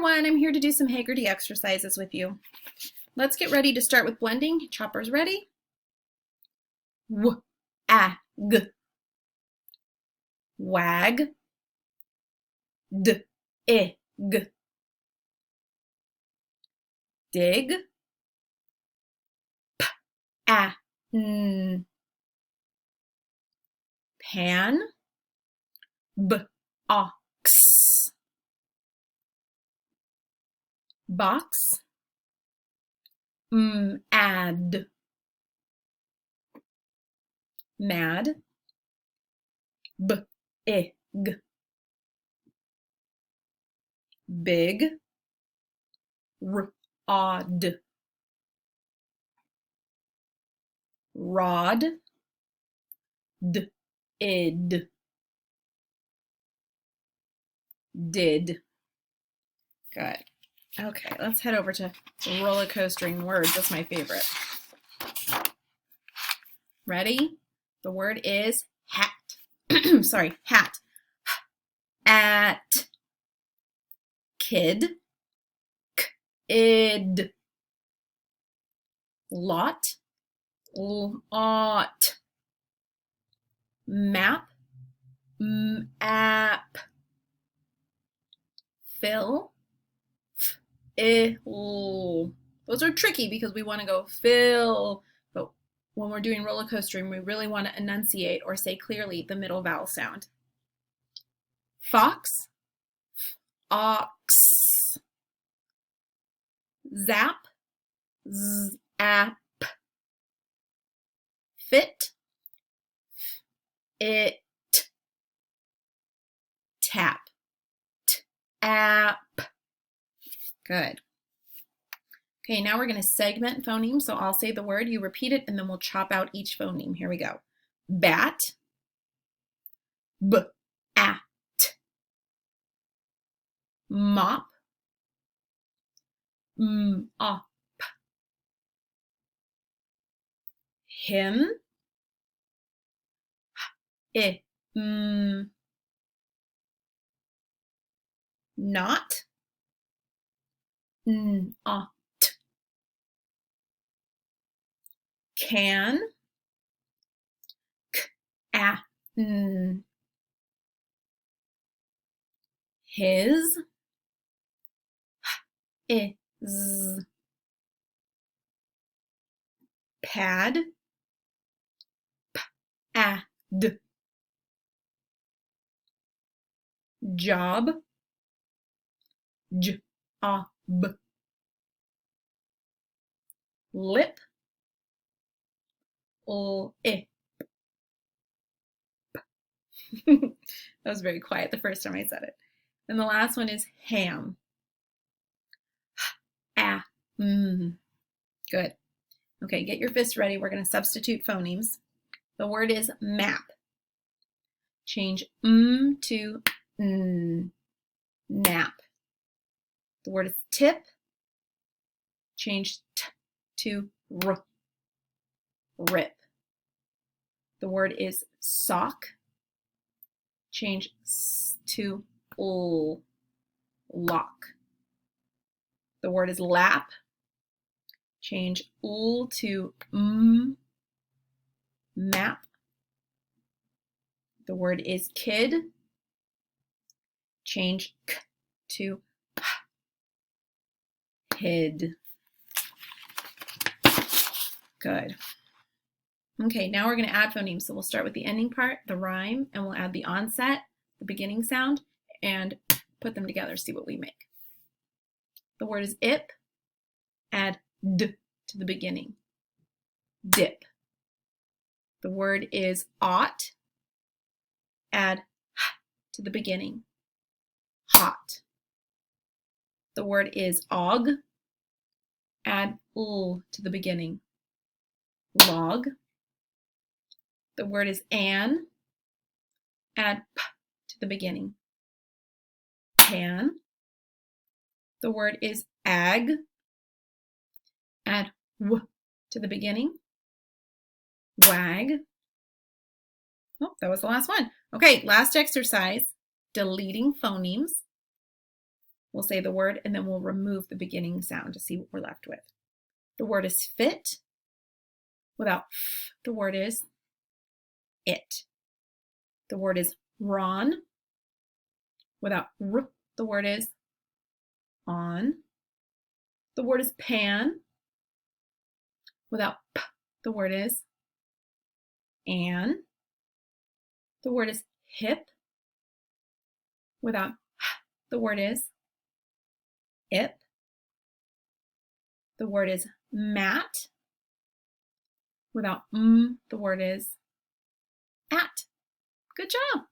everyone, I'm here to do some Heggerty exercises with you. Let's get ready to start with blending. Choppers ready? W, a, g. Wag. D, I, g. Dig. P, a, n. Pan. B, ox. Box. Add. Mad. B, I, g. Big. R, odd. Rod. D, id. Did. Good. Okay, let's head over to roller coastering words. That's my favorite. Ready? The word is hat. Sorry, hat. At. Kid. Id. Lot. Lot. Map. App. Fill. Ill. Those are tricky because we want to go fill, but when we're doing roller coastering, we really want to enunciate or say clearly the middle vowel sound. Fox. Ox. Zap. Zap. Fit. It. Tap. App. Good. Okay, now we're going to segment phonemes. So I'll say the word, you repeat it, and then we'll chop out each phoneme. Here we go. Bat. B-at. Mop. M-op. Him. H-I-m. Not. Not. Can. K-a-n. His. H-is. Pad. P-a-d. Job. J-o-b. Lip. L-ip. That was very quiet the first time I said it. And the last one is ham. Good. Okay, get your fists ready. We're going to substitute phonemes. The word is map. Change to n. Nap. The word is tip. Change t to r. Rip. The word is sock. Change s to l. Lock. The word is lap. Change l to m. Map. The word is kid. Change k to p. Hid. Good. Okay, now we're going to add phonemes. So we'll start with the ending part, the rhyme, and we'll add the onset, the beginning sound, and put them together, see what we make. The word is ip. Add d to the beginning. Dip. The word is ought. Add h to the beginning. Hot. The word is og. Add l to the beginning. Log. The word is an. Add p to the beginning. Pan. The word is ag. Add w to the beginning. Wag. Oh, that was the last one. Okay, last exercise, deleting phonemes. We'll say the word and then we'll remove the beginning sound to see what we're left with. The word is fit. Without f, the word is it. The word is ron. Without r, the word is on. The word is pan. Without p, the word is an. The word is hip. Without h, the word is ip. The word is mat. Without the word is at. Good job.